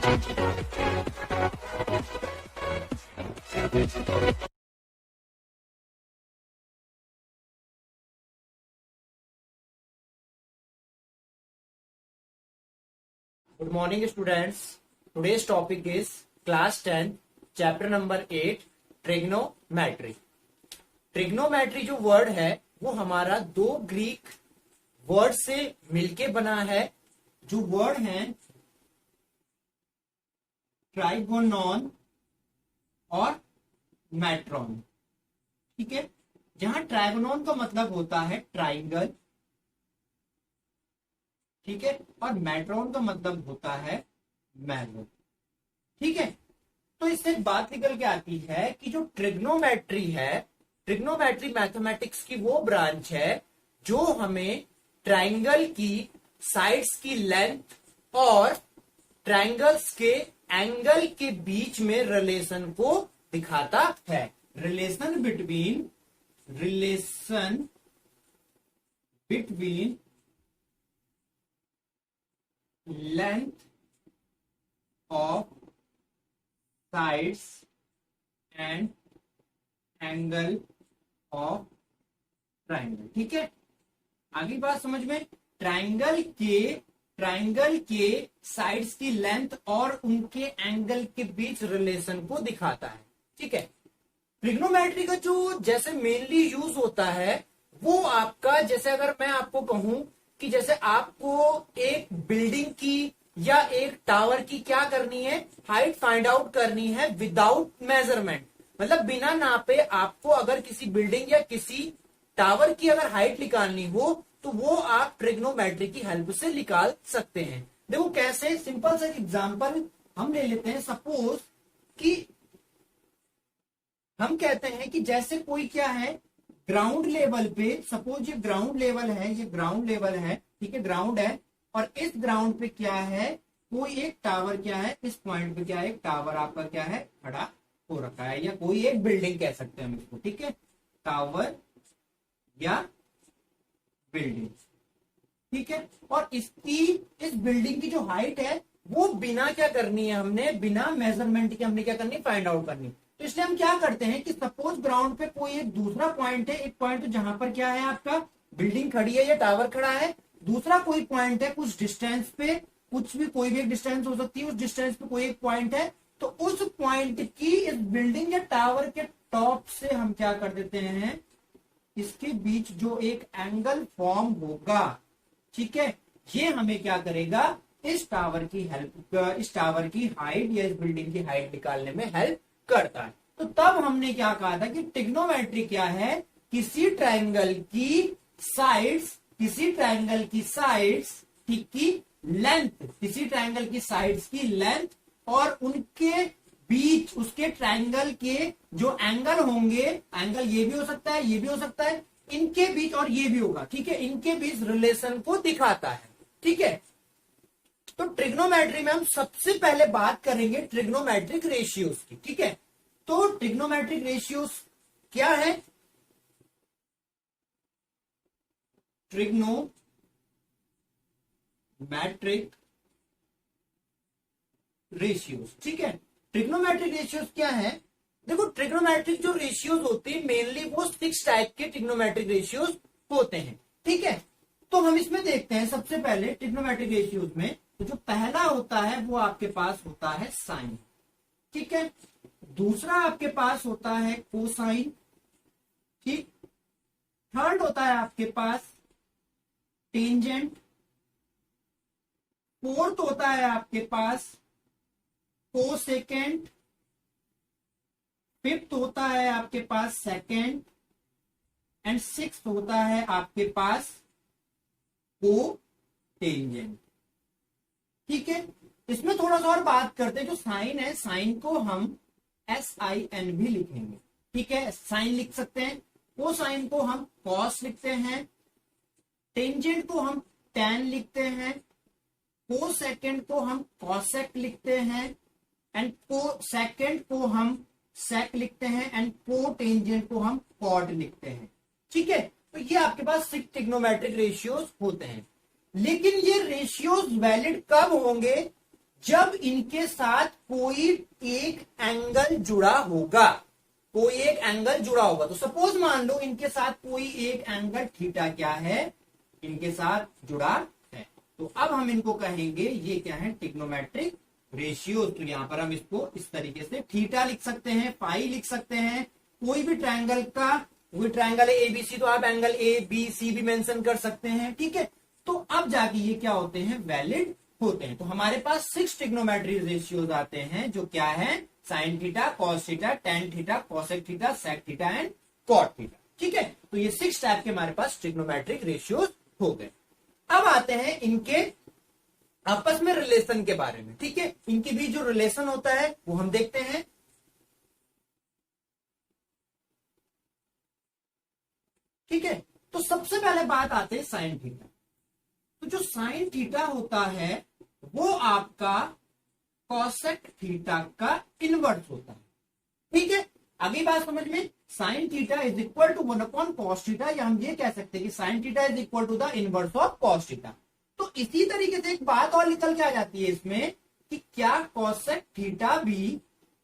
Good morning students. Today's topic is class 10 chapter number 8 trigonometry. Trigonometry जो word है वो हमारा दो ग्रीक वर्ड से मिलके बना है, जो वर्ड है ट्राइगोनॉन और मैट्रॉन। ठीक है, जहां ट्राइगोनॉन का मतलब होता है ट्राइंगल, ठीक है, और मैट्रॉन का मतलब होता है मैलो। ठीक है, तो इससे एक बात निकल के आती है कि जो ट्रिग्नोमेट्री है, ट्रिग्नोमेट्री मैथमेटिक्स की वो ब्रांच है जो हमें ट्राइंगल की साइड्स की लेंथ और ट्राइंगल्स के एंगल के बीच में रिलेशन को दिखाता है। Relation between length of sides and angle of triangle. ठीक है, आगे बात समझ में। ट्राइंगल के साइड्स की लेंथ और उनके एंगल के बीच रिलेशन को दिखाता है। ठीक है, ट्रिग्नोमेट्री का जो जैसे मेनली यूज होता है वो आपका, जैसे अगर मैं आपको कहूं कि जैसे आपको एक बिल्डिंग की या एक टावर की क्या करनी है, हाइट फाइंड आउट करनी है विदाउट मेजरमेंट, मतलब बिना नापे आपको अगर किसी बिल्डिंग या किसी टावर की अगर हाइट निकालनी हो तो वो आप ट्रिग्नोमेट्री की हेल्प से निकाल सकते हैं। देखो कैसे, सिंपल सा एग्जांपल हम ले लेते हैं। सपोज कि हम कहते हैं कि जैसे कोई क्या है ग्राउंड लेवल पे, सपोज ये ग्राउंड लेवल है, ये ग्राउंड लेवल है, ठीक है, ग्राउंड है, और इस ग्राउंड पे क्या है, कोई एक टावर क्या है, इस पॉइंट पे क्या है, एक टावर आपका क्या है खड़ा हो रखा है, या कोई एक बिल्डिंग कह सकते हैं हम इसको। ठीक है, टावर या बिल्डिंग। ठीक है, और इस बिल्डिंग की जो हाइट है वो बिना क्या करनी है, हमने बिना मेजरमेंट के हमने क्या करनी, फाइंड आउट करनी। तो इसलिए हम क्या करते हैं कि सपोज ग्राउंड पे कोई एक दूसरा पॉइंट है, एक पॉइंट जहां पर क्या है आपका बिल्डिंग खड़ी है या टावर खड़ा है, दूसरा कोई पॉइंट है कुछ डिस्टेंस पे, कुछ भी कोई भी एक डिस्टेंस हो सकती है, उस डिस्टेंस पे कोई एक पॉइंट है, तो उस पॉइंट की इस बिल्डिंग या टावर के टॉप से हम क्या कर देते हैं, इसके बीच जो एक एंगल फॉर्म होगा, ठीक है, ये हमें क्या करेगा, इस टावर की हाइट या इस बिल्डिंग की हाइट निकालने में हेल्प करता है। तो तब हमने क्या कहा था कि ट्रिग्नोमेट्री क्या है, किसी ट्राइंगल की साइड्स ठीक की लेंथ, किसी ट्राइंगल की साइड्स की लेंथ और उनके बीच उसके ट्राइंगल के जो एंगल होंगे, एंगल ये भी हो सकता है, ये भी हो सकता है, इनके बीच, और ये भी होगा, ठीक है, इनके बीच रिलेशन को दिखाता है। ठीक है, तो ट्रिग्नोमेट्री में हम सबसे पहले बात करेंगे ट्रिग्नोमेट्रिक रेशियोज की। ठीक है, तो ट्रिग्नोमेट्रिक रेशियोज क्या है, ट्रिग्नोमेट्रिक रेशियोज। ठीक है, ट्रिग्नोमेट्रिक रेशियोज क्या है, देखो ट्रिग्नोमेट्रिक जो रेशियोज होते हैं मेनली वो 6 टाइप के ट्रिग्नोमेट्रिक रेशियोज होते हैं। ठीक है, तो हम इसमें देखते हैं सबसे पहले ट्रिग्नोमेट्रिक रेशियोज में, तो जो पहला होता है वो आपके पास होता है साइन। ठीक है, दूसरा आपके पास होता है कोसाइन। ठीक, थर्ड होता है आपके पास टेंजेंट, फोर्थ होता है आपके पास कोसेकेंट, फिफ्थ होता है आपके पास सेकेंड, एंड सिक्स्थ होता है आपके पास कोटेंजेंट। ठीक है, इसमें थोड़ा सा और बात करते हैं। जो साइन है, साइन को हम SIN भी लिखेंगे। ठीक है, साइन लिख सकते हैं, कोसाइन को हम कॉस लिखते हैं, टेंजेंट को हम टैन लिखते हैं, कोसेकेंड को हम कॉसेक लिखते हैं, एंड कोसेकेंड को हम सेक लिखते हैं, एंड कोटेंजेंट को हम कॉट लिखते हैं। ठीक है, तो ये आपके पास 6 ट्रिग्नोमेट्रिक रेशियोज होते हैं। लेकिन ये रेशियोज वैलिड कब होंगे, जब इनके साथ कोई एक एंगल जुड़ा होगा, कोई एक एंगल जुड़ा होगा। तो सपोज मान लो इनके साथ कोई एक एंगल थीटा क्या है, इनके साथ जुड़ा है, तो अब हम इनको कहेंगे ये क्या है, ट्रिग्नोमेट्रिक रेशियो। तो यहां पर हम इसको इस तरीके से थीटा लिख सकते हैं, पाई लिख सकते हैं। कोई भी ट्रायंगल का, कोई ट्रायंगल है एबीसी, तो आप एंगल ए बी सी भी मेंशन कर सकते हैं, ठीक है। तो अब जाके ये क्या होते हैं, वैलिड होते हैं। तो हमारे पास 6 ट्रिग्नोमेट्रिक रेशियोज आते हैं, जो क्या है, sine theta, cos theta, tan theta, cosec theta, sec theta and cot theta, ठीक है। तो ये 6 टाइप के हमारे पास ट्रिग्नोमेट्रिक रेशियोज हो गए। अब आते हैं इनके आपस में रिलेशन के बारे में, ठीक है। इनके बीच जो रिलेशन होता है वो हम देखते हैं। ठीक है, तो सबसे पहले बात आते हैं साइन थीटा। तो जो साइन थीटा होता है वो आपका कॉसेक थीटा का इनवर्स होता है, ठीक है। अगली बात समझ में, sine theta is equal to 1 cos theta, या हम ये कह सकते हैं कि sine theta is equal to the inverse of cos theta. तो इसी तरीके से एक बात और निकल के आ जाती है इसमें कि क्या कॉसेक थीटा भी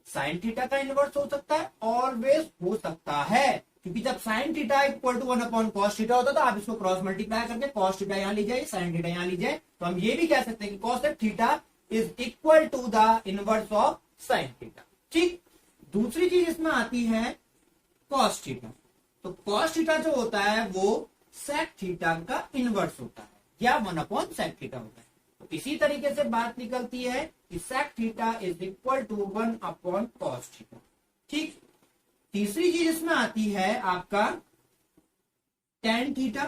साइन थीटा का इनवर्स हो सकता है, ऑलवेज हो सकता है, क्योंकि जब sine theta equal to 1 cos theta होता है तो आप इसको क्रॉस मल्टीप्लाई करके कॉस थीटा यहां ली जाए, साइन थीटा यहां ली जाए, तो हम ये भी कह सकते हैं कि cosec theta is equal to the inverse of sine theta, ठीक। दूसरी चीज इसमें आती है कॉस थीटा। तो कॉस थीटा जो होता है वो सेक थीटा का इनवर्स होता है, या 1 सेक थीटा होता है। तो इसी तरीके से बात निकलती है कि sec theta is equal to 1 cos theta, ठीक। तीसरी चीज इसमें आती है आपका टेन थीटा,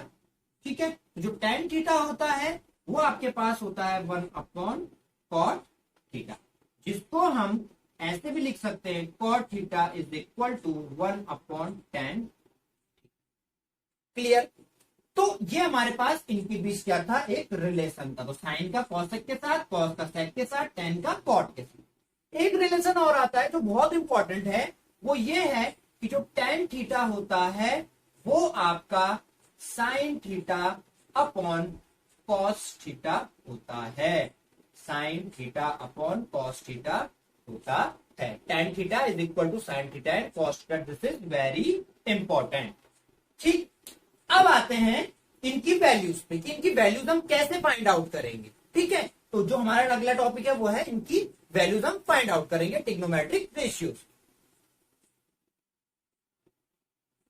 ठीक है। जो टेन थीटा होता है वो आपके पास होता है 1 कॉट थीटा, जिसको हम ऐसे भी लिख सकते हैं, cot theta is equal to 1/10। Clear. तो ये हमारे पास इनके बीच क्या था, एक रिलेशन था। तो साइन का कॉसेक के साथ, कॉस का सेक के साथ, टेन का कॉट के साथ। एक रिलेशन और आता है जो बहुत इंपॉर्टेंट है, वो ये है कि जो टेन थीटा होता है वो आपका sine theta upon cos theta होता है, sine theta upon cos theta होता है। Tan theta is equal to sine theta and cos theta, this is very important, ठीक। अब आते हैं इनकी वैल्यूज पे कि इनकी वैल्यूज हम कैसे फाइंड आउट करेंगे, ठीक है। तो जो हमारा अगला टॉपिक है वो है इनकी वैल्यूज हम फाइंड आउट करेंगे, ट्रिग्नोमेट्रिक रेशियोज।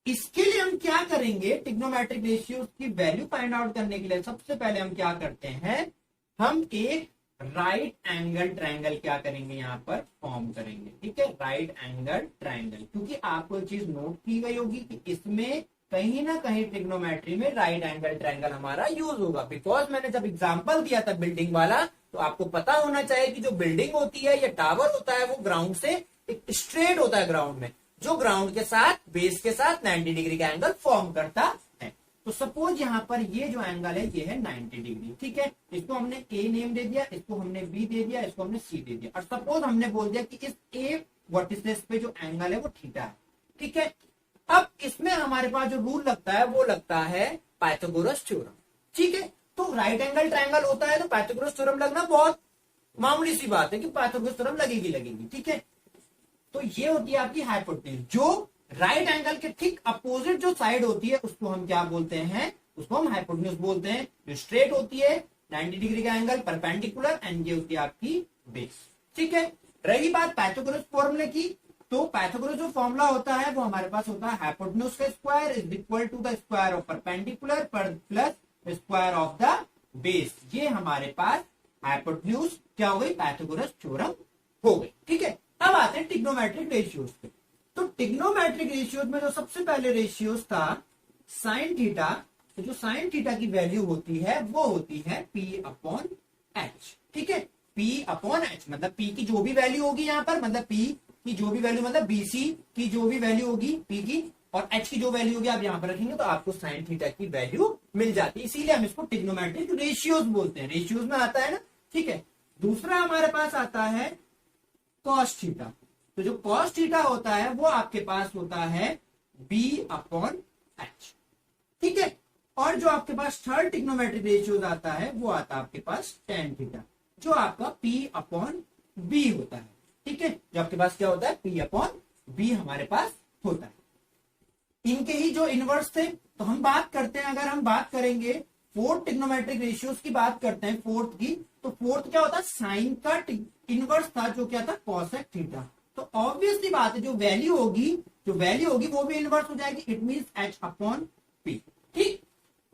इसके लिए हम क्या करेंगे, ट्रिग्नोमेट्रिक रेशियोज की वैल्यू फाइंड आउट करने के लिए सबसे पहले हम क्या करते हैं, हम एक राइट एंगल ट्रायंगल क्या करेंगे, यहां पर फॉर्म करेंगे, ठीक है। राइट एंगल ट्रायंगल, क्योंकि आपको एक चीज नोट की गई होगी कि इसमें कहीं ना कहीं ट्रिग्नोमेट्री में राइट एंगल ट्रायंगल हमारा यूज होगा। बिकॉज मैंने जब एग्जांपल दिया था बिल्डिंग वाला, तो आपको पता होना चाहिए कि जो बिल्डिंग होती है या टावर होता है वो ग्राउंड से एक स्ट्रेट होता है ग्राउंड में, जो ग्राउंड के साथ बेस के साथ 90 डिग्री का एंगल फॉर्म करता है। तो सपोज यहाँ पर ये जो एंगल है ये है 90 डिग्री, ठीक है। इसको हमने ए नेम दे दिया, इसको हमने बी दे दिया, इसको हमने सी दे दिया, और सपोज हमने बोल दिया कि इस ए वर्टिसेस पे जो एंगल है वो थीटा है, ठीक है। अब इसमें हमारे पास जो रूल लगता है वो लगता है पाइथागोरस थ्योरम, ठीक है। तो राइट एंगल ट्रायंगल होता है तो पाइथागोरस थ्योरम लगना बहुत मामूली सी बात है कि पाइथागोरस थ्योरम लगेगी, ठीक है। तो ये होती है आपकी हाइपोटेन्यूज, जो राइट एंगल के ठीक अपोजिट जो साइड होती है उसको हम क्या बोलते हैं, उसको हम हाइपोटेन्यूज बोलते हैं। जो स्ट्रेट होती है 90 डिग्री का एंगल परपेंडिकुलर, एंड ये होती है आपकी बेस, ठीक है। रही बात पाइथागोरस फॉर्मूले की, तो पाइथागोरस जो फॉर्मूला होता है वो हमारे पास होता है हाइपोटेन्यूज का square is equal to the square of perpendicular पर plus square of the base. ये हमारे पास हाइपोटेन्यूज क्या हो गई, पाइथागोरस थ्योरम हो गई, ठीक है। अब आते हैं ट्रिग्नोमेट्रिक रेशियोज पे। तो ट्रिग्नोमेट्रिक रेशियोज में जो सबसे पहले रेशियोज था साइन थीटा, तो जो साइन थीटा की वैल्यू होती है वो होती है P अपॉन एच, ठीक है। P अपॉन एच मतलब P की जो भी वैल्यू होगी यहाँ पर, मतलब P की जो भी वैल्यू, मतलब BC की जो भी वैल्यू होगी P की, और H की जो वैल्यू होगी आप यहाँ पर रखेंगे तो आपको साइन थीटा की वैल्यू मिल जाती है। इसीलिए हम इसको ट्रिग्नोमेट्रिक रेशियोज बोलते हैं, रेशियोज में आता है ना, ठीक है। दूसरा हमारे पास आता है कॉस थीटा। तो जो कॉस थीटा होता है वो आपके पास होता है B अपॉन एच, ठीक है। और जो आपके पास थर्ड ट्रिग्नोमेट्रिक रेशियोज आता है वो आता है आपके पास टेन थीटा। जो आपका P अपॉन B होता है, ठीक है, जो आपके पास क्या होता है, P अपॉन B हमारे पास होता है। इनके ही जो इनवर्स थे, तो हम बात करते हैं, अगर हम बात करेंगे फोर्थ ट्रिग्नोमेट्रिक रेशियोज की बात करते हैं फोर्थ की, तो फोर्थ क्या होता है, साइन का इनवर्स था जो क्या था, कॉसेक थीटा। तो ऑब्वियसली बात है जो वैल्यू होगी वो भी इनवर्स हो जाएगी, it means H upon P, ठीक।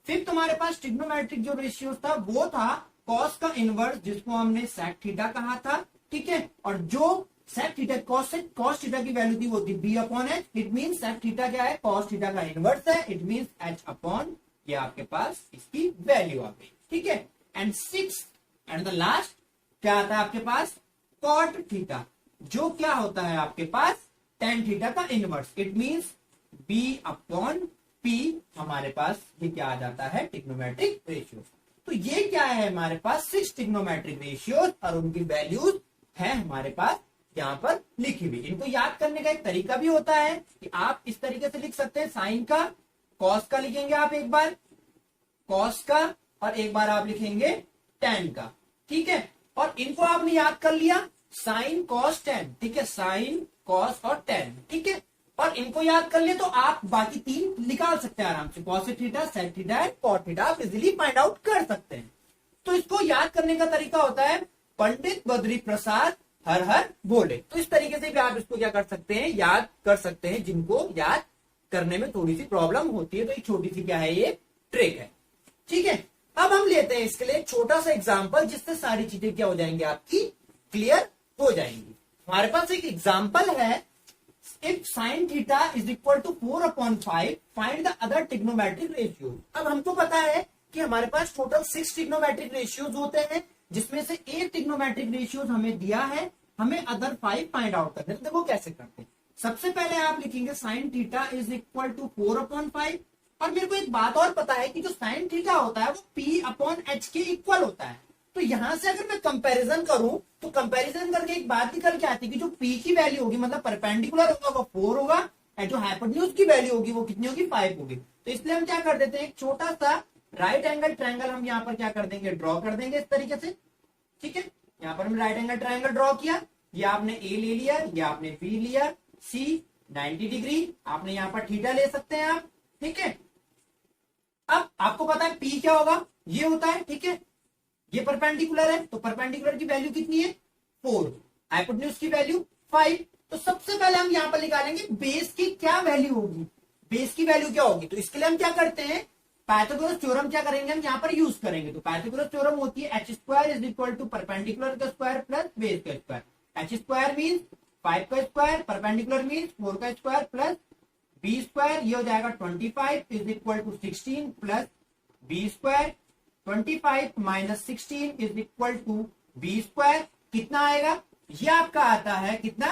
फिफ्थ हमारे पास ट्रिग्नोमेट्रिक जो रेशियोज था वो था कॉस का इनवर्स, जिसको हमने सेक थीटा कहा था, ठीक है, और जो सेक थीटा कॉस थीटा की वैल्यू थी वो थी B upon H, it means sec theta क्या है, कॉस थीटा का इनवर्स है, इट मींस H अपॉन, ये आपके पास इसकी वैल्यू आ गई, ठीक है। And six and the last क्या आता है आपके पास, कॉट थीटा, जो क्या होता है आपके पास टेन थीटा का inverse, it means B upon P हमारे पास ये क्या आ जाता है, ट्रिग्नोमेट्रिक रेशियो। तो ये क्या है हमारे पास 6 ट्रिग्नोमेट्रिक रेशियोज और उनकी वैल्यूज है हमारे पास यहाँ पर लिखी हुई। इनको याद करने का एक तरीका भी होता है कि आप इस तरीके से लिख सकते हैं, साइन का कॉस का लिखेंगे आप एक बार कॉस का, और एक बार आप लिखेंगे टेन का, ठीक है। और इनको आपने याद कर लिया, साइन कॉस टेन, ठीक है, साइन कॉस और टेन, ठीक है, और इनको याद कर लिए तो आप बाकी तीन निकाल सकते हैं आराम से, cos theta, sec theta and cot theta, आप इजीली फाइंड आउट कर सकते हैं। तो इसको याद करने का तरीका होता है पंडित बद्री प्रसाद हर हर बोले। तो इस तरीके से भी आप इसको क्या कर सकते हैं, याद कर सकते हैं। जिनको याद करने में थोड़ी सी प्रॉब्लम होती है तो एक छोटी सी क्या है, ये ट्रिक है, ठीक है। अब हम लेते हैं इसके लिए एक छोटा सा एग्जाम्पल, जिससे सारी चीजें क्या हो जाएंगी आपकी क्लियर हो जाएंगी। हमारे पास एक एग्जाम्पल है, if sine theta is equal to 4/5 find the other trigonometric ratio. अब हमको पता है कि हमारे पास टोटल 6 ट्रिग्नोमेट्रिक रेशियोज होते हैं, जिसमें से एक ट्रिग्नोमेट्रिक रेशियोज हमें दिया है, हमें अदर 5 फाइंड आउट करने। तो देखो कैसे करते हैं। सबसे पहले आप लिखेंगे sine theta is equal to 4/5, और मेरे को एक बात और पता है कि जो साइन थीटा होता है वो P अपॉन H के इक्वल होता है। तो यहां से अगर मैं कंपैरिजन करूं तो कंपैरिजन करके एक बात निकल के आती है कि जो P की वैल्यू होगी मतलब परपेंडिकुलर होगा वो 4 होगा, और जो हाइपोटेन्यूज की वैल्यू होगी वो कितनी होगी, 5 होगी। तो इसलिए हम क्या कर देते हैं, एक छोटा सा राइट एंगल ट्रायंगल हम यहाँ पर क्या कर देंगे, ड्रॉ कर देंगे इस तरीके से, ठीक है। यहाँ पर हम राइट एंगल ट्रायंगल ड्रॉ किया, ये आपने A ले लिया, ये आपने B लिया, C 90 डिग्री, आपने यहाँ पर थीटा ले सकते हैं आप, ठीक है। अब आपको पता है P क्या होगा, ये होता है, ठीक है, ये परपेंडिकुलर है, तो परपेंडिकुलर की वैल्यू कितनी है, 4, हाइपोटेन्यूज की वैल्यू 5। तो सबसे पहले हम यहाँ पर निकालेंगे बेस की क्या वैल्यू होगी, बेस की वैल्यू क्या होगी। तो इसके लिए हम क्या करते हैं, पाइथागोरस थ्योरम क्या करेंगे हम यहाँ पर यूज करेंगे। तो पाइथागोरस थ्योरम होती है h² is equal to perpendicular का स्क्वायर प्लस बेस का स्क्वायर। h² मीन्स 5 का स्क्वायर, परपेंडिकुलर मीन्स 4 का स्क्वायर प्लस b², ये हो जाएगा 25 is equal to 16 plus b²। 25 minus 16 is equal to b², कितना आएगा, ये आपका आता है कितना,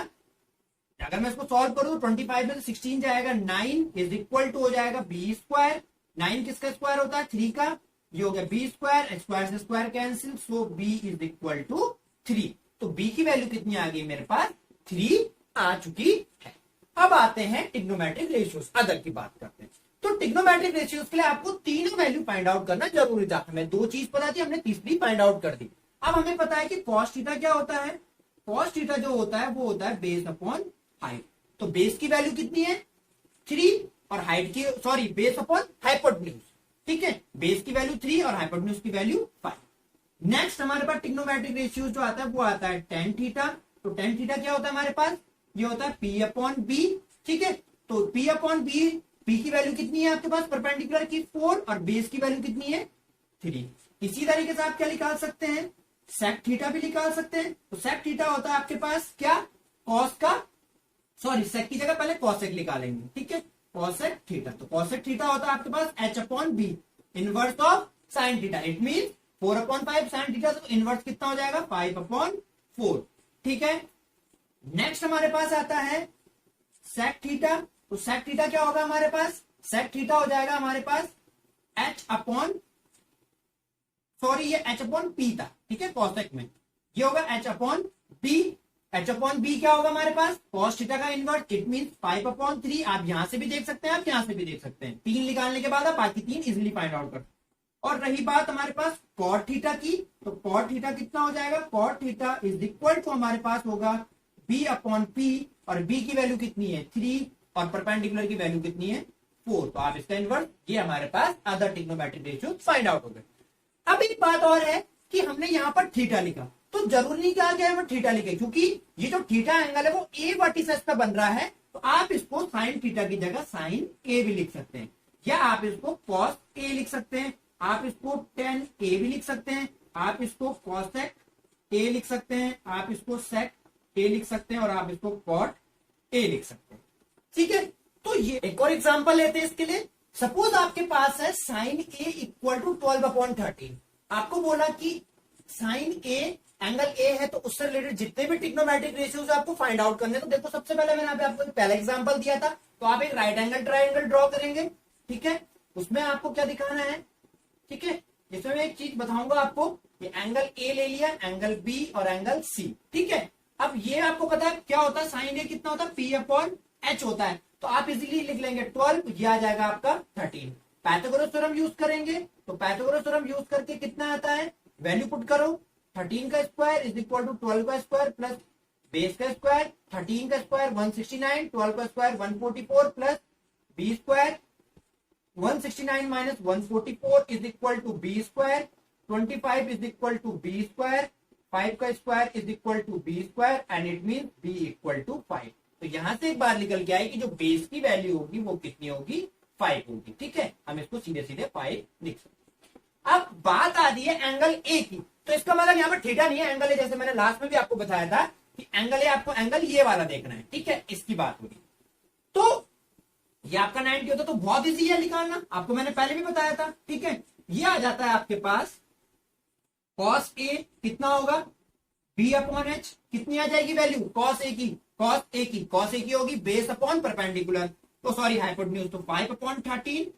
अगर मैं इसको सॉल्व करूं 25 में 16 जाएगा 9 इज इक्वल टू हो जाएगा b²। 9 किसका स्क्वायर होता है, 3 का, ये हो गया b², स्क्वायर से square cancel, so b is equal to 3। तो b की वैल्यू कितनी आ गई मेरे पास, 3 आ चुकी है। अब आते हैं ट्रिग्नोमेट्रिक रेशियोज, अदर की बात करते हैं। तो ट्रिग्नोमेट्रिक रेशियोज के लिए आपको तीनों वैल्यू फाइंड आउट करना जरूरी था। हमें 2 चीज पता थी, हमने तीसरी फाइंड आउट कर दी। अब हमें पता है कि कॉस थीटा क्या होता है, कॉस थीटा जो होता है वो होता है बेस अपॉन हाइट। तो बेस की वैल्यू कितनी है, 3, और हाइट की सॉरी बेस अपॉन हाइपोटेन्यूज, ठीक है, बेस की वैल्यू 3 और हाइपोटेन्यूज की वैल्यू 5। नेक्स्ट हमारे पास ट्रिग्नोमेट्रिक रेशियोज जो आता है वो आता है टेन थीटा। तो टेन थीटा क्या होता है हमारे पास, ये होता है P अपॉन B, ठीक है। तो P अपॉन B, P की वैल्यू कितनी है आपके पास, परपेंडिकुलर की 4, और बेस की वैल्यू कितनी है, 3। इसी तरीके से आप क्या निकाल सकते हैं, सेक थीटा भी निकाल सकते हैं। तो सेक थीटा होता है आपके पास क्या, कॉस का, सॉरी सेक की जगह पहले कॉसेक निकालेंगे, ठीक है, कॉसेक थीटा। तो कॉसेक थीटा होता है आपके पास H upon B, inverse of sine theta, it mean 4/5 sine theta, तो इनवर्स कितना हो जाएगा, 5/4, ठीक है। नेक्स्ट हमारे पास आता है सेक थीटा। तो सेक थीटा क्या होगा हमारे पास, सेक थीटा हो जाएगा हमारे पास H अपॉन, सॉरी ये H अपॉन P था, ठीक है, कॉसेक में ये होगा H upon B। H upon B क्या होगा हमारे पास, कॉस थीटा का इनवर्स, इट मीन 5/3। आप यहां से भी देख सकते हैं, आप यहां से भी देख सकते हैं। 3 निकालने के बाद आप बाकी 3 इजिली फाइंड आउट कर। और रही बात हमारे पास कॉट थीटा की, तो कॉट थीटा कितना हो जाएगा, cot theta is equal to हमारे पास होगा बी अपॉन पी, और बी की वैल्यू कितनी है 3 और परपेंडिकुलर की वैल्यू कितनी है 4। तो आप इसका इनवर्स, ये हमारे पास other trigonometric ratio find out हो गए। अब एक बात और है कि हमने यहाँ पर थीटा लिखा, तो जरूरी नहीं कहा गया है थीटा लिखे, क्योंकि ये जो थीटा एंगल है वो ए वर्टिसेस पे बन रहा है, तो आप इसको साइन थीटा की जगह साइन ए भी लिख सकते हैं, या आप इसको कॉस ए लिख सकते हैं, आप इसको टेन ए भी लिख सकते हैं, आप इसको कॉसेक ए लिख सकते हैं, आप इसको सेक ए लिख सकते हैं, और आप इसको कॉट ए लिख सकते हैं। ठीक है, तो ये एक और एग्जांपल लेते हैं इसके लिए। सपोज आपके पास है साइन ए इक्वल टू 12/13। आपको बोला कि साइन ए एंगल ए है, तो उससे रिलेटेड जितने भी ट्रिग्नोमेट्रिक रेशियोज आपको फाइंड आउट करने, तो देखो सबसे पहले मैंने यहाँ पे आपको पहला एग्जांपल दिया था, तो आप एक राइट एंगल ट्राइंगल ड्रॉ करेंगे। ठीक है, उसमें आपको क्या दिखाना है, ठीक है, इसमें मैं एक चीज बताऊंगा आपको, ये एंगल ए ले लिया, एंगल बी और एंगल सी। ठीक है, अब ये आपको पता है क्या होता है, साइन ए कितना होता है पी अपॉन एच होता है, तो आप इजीली लिख लेंगे 12, ये आ जाएगा आपका 13। पाइथागोरस थ्योरम यूज करेंगे, तो पाइथागोरस थ्योरम यूज करके कितना आता है, वैल्यू पुट करो, 13 का स्क्वायर इज इक्वल टू 12 का स्क्वायर प्लस बेस का स्क्वायर, 13 का स्क्वायर 169, 12 का square 144 plus B square, 169 minus 144 is equal to B square, 25 is equal to B square, 5 का square is equal to B square, and it mean B equal to 5। तो यहां से एक बार निकल के आई कि जो बेस की वैल्यू होगी वो कितनी होगी 5 होगी। ठीक है, हम इसको सीधे सीधे 5 लिख सकते। अब बात आती है एंगल ए की, तो इसका मतलब यहाँ पर थीटा नहीं है, एंगल ए, जैसे मैंने लास्ट में भी आपको बताया था कि एंगल ए, आपको एंगल ये वाला देखना है। ठीक है, इसकी बात होगी, तो ये आपका 90 होता तो बहुत इजी है निकालना, आपको मैंने पहले भी बताया था। ठीक है, ये आ जाता है आपके पास कॉस ए कितना होगा बी अपॉन एच, कितनी आ जाएगी वैल्यू कॉस ए की, कॉस ए की होगी बेस अपॉन परपेंडिकुलर, तो सॉरी हाइपोटेन्यूज, तो 5/13।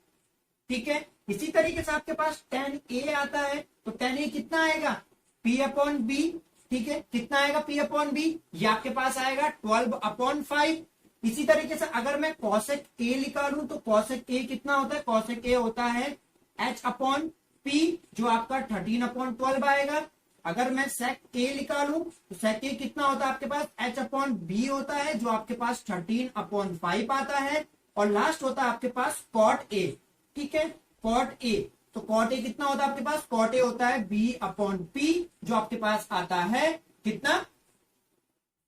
ठीक है, इसी तरीके से आपके पास tan ए आता है, तो tan ए कितना आएगा P अपॉन बी। ठीक है, कितना आएगा P अपॉन बी, ये आपके पास आएगा 12/5। इसी तरीके से अगर मैं कॉसेक ए निकालूं, तो कॉसेक ए कितना होता है, कॉसेक ए होता है H अपॉन P, जो आपका 13/12 आएगा। अगर मैं सेक ए निकालूं, तो सेक ए कितना होता है आपके पास, H अपॉन बी होता है, जो आपके पास 13/5 आता है। और लास्ट होता है आपके पास कॉट ए। ठीक है, कॉट ए, तो कॉट ए कितना होता है आपके पास, कॉट ए होता है बी अपॉन पी, जो आपके पास आता है कितना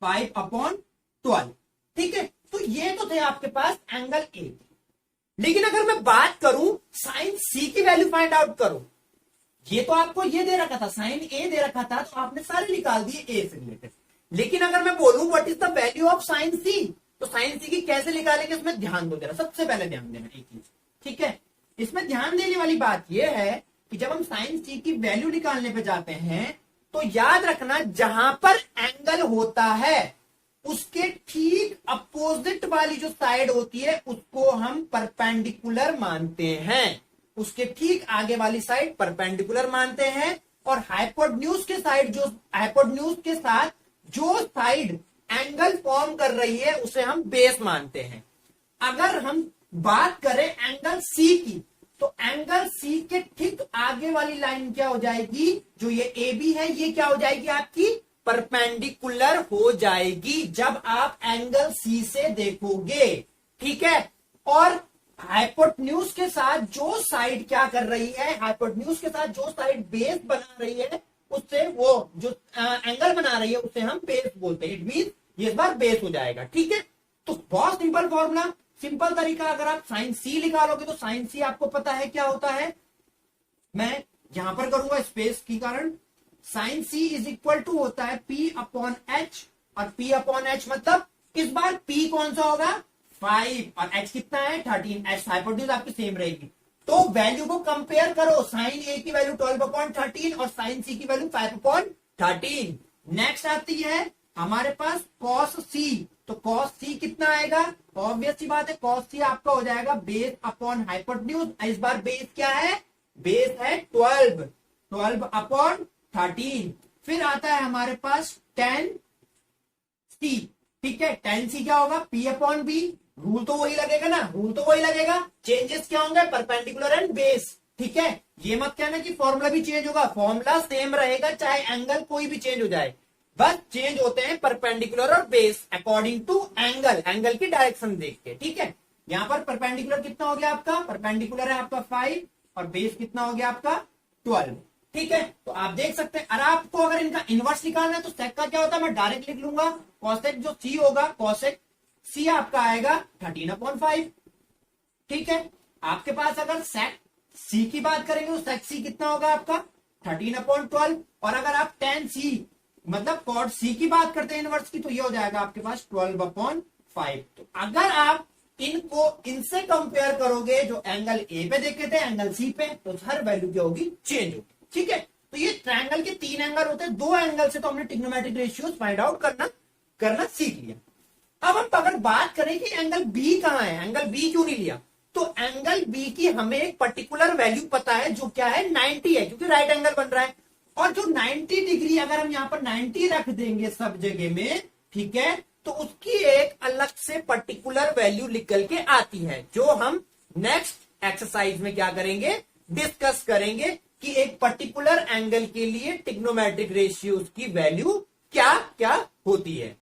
5/12। ठीक है, तो ये तो थे आपके पास एंगल ए। लेकिन अगर मैं बात करूं साइन सी की वैल्यू फाइंड आउट करो, ये तो आपको ये दे रखा था, साइन ए दे रखा था, तो आपने सारे निकाल दिए ए से रिलेटेड। लेकिन अगर मैं बोलूं what is the value of sine c, तो साइन सी की कैसे निकालेंगे, इसमें ध्यान दो जरा, सबसे पहले ध्यान देना एक चीज। ठीक है, इसमें ध्यान देने वाली बात यह है कि जब हम साइन सी की वैल्यू निकालने पे जाते हैं, तो याद रखना जहां पर एंगल होता है उसके ठीक अपोजिट वाली जो साइड होती है उसको हम परपेंडिकुलर मानते हैं, उसके ठीक आगे वाली साइड परपेंडिकुलर मानते हैं, और हाइपोटेन्यूज के साइड, जो हाइपोटेन्यूज के साथ जो साइड एंगल फॉर्म कर रही है उसे हम बेस मानते हैं। अगर हम बात करें एंगल सी की, तो एंगल सी के ठीक आगे वाली लाइन क्या हो जाएगी, जो ये ए बी है, ये क्या हो जाएगी आपकी परपेंडिकुलर हो जाएगी जब आप एंगल सी से देखोगे। ठीक है, और हाइपोटेन्यूज के साथ जो साइड क्या कर रही है, हाइपोटेन्यूज के साथ जो साइड बेस बना रही है, उससे वो जो एंगल बना रही है उसे हम बेस बोलते हैं। इट मीन ये इस बार बेस हो जाएगा। ठीक है, तो बहुत सिंपल फॉर्मूला, सिंपल तरीका, अगर आप साइन सी निकालोगे तो साइन सी आपको पता है क्या होता है, मैं यहां पर करूंगा स्पेस के कारण, sine C is equal to होता है P अपॉन एच, और P अपॉन एच मतलब इस बार P कौन सा होगा 5 और H कितना है 13, एच हाइपोटेन्यूज आपकी सेम रहेगी। तो वैल्यू को कंपेयर करो, साइन ए की वैल्यू 12/13 और साइन सी की वैल्यू 5/13। नेक्स्ट आती है हमारे पास कॉस सी, तो कॉस सी कितना आएगा, ऑब्वियस सी बात है कॉस सी आपका हो जाएगा बेस अपॉन हाइपोटेन्यूज, इस बार बेस क्या है, बेस है 12/13। फिर आता है हमारे पास tan सी। ठीक है, tan सी क्या होगा P अपॉन बी, रूल तो वही लगेगा ना, रूल तो वही लगेगा, चेंजेस क्या होंगे परपेंडिकुलर एंड बेस। ठीक है, ये मत कहना कि फॉर्मूला भी चेंज होगा, फॉर्मूला सेम रहेगा चाहे एंगल कोई भी चेंज हो जाए, बस चेंज होते हैं परपेंडिकुलर और base according to angle, angle की डायरेक्शन देख के। ठीक है, यहां पर परपेंडिकुलर कितना हो गया आपका, परपेंडिकुलर है आपका 5 और बेस कितना हो गया आपका 12। ठीक है, तो आप देख सकते हैं, और आपको अगर इनका इनवर्स निकालना है तो सेक का क्या होता है, मैं डायरेक्ट लिख लूंगा, कॉसेक जो सी होगा, कॉसेक सी आपका आएगा 13/5। ठीक है, आपके पास अगर सेक सी की बात करेंगे तो सेक सी कितना होगा आपका 13/12, और अगर आप tan सी मतलब कॉट सी की बात करते हैं इनवर्स की, तो ये हो जाएगा आपके पास 12/5। तो अगर आप इनको इनसे कंपेयर करोगे, जो एंगल ए पे देखे थे एंगल सी पे, तो हर वैल्यू क्या होगी, चेंज होगी। ठीक है, तो ये ट्रायंगल के 3 एंगल होते हैं, 2 एंगल से तो हमने ट्रिग्नोमेट्रिक रेशियोज फाइंड आउट करना सीख लिया। अब हम अगर बात करें कि एंगल बी कहां है, एंगल बी क्यों नहीं लिया, तो एंगल बी की हमें एक पर्टिकुलर वैल्यू पता है जो क्या है 90 है, क्योंकि राइट एंगल बन रहा है, और जो 90 डिग्री अगर हम यहां पर 90 रख देंगे सब जगह में, ठीक है, तो उसकी एक अलग से पर्टिकुलर वैल्यू निकल के आती है, जो हम नेक्स्ट एक्सरसाइज में क्या करेंगे, डिस्कस करेंगे कि एक पर्टिकुलर एंगल के लिए ट्रिग्नोमेट्रिक रेशियोज की वैल्यू क्या क्या होती है।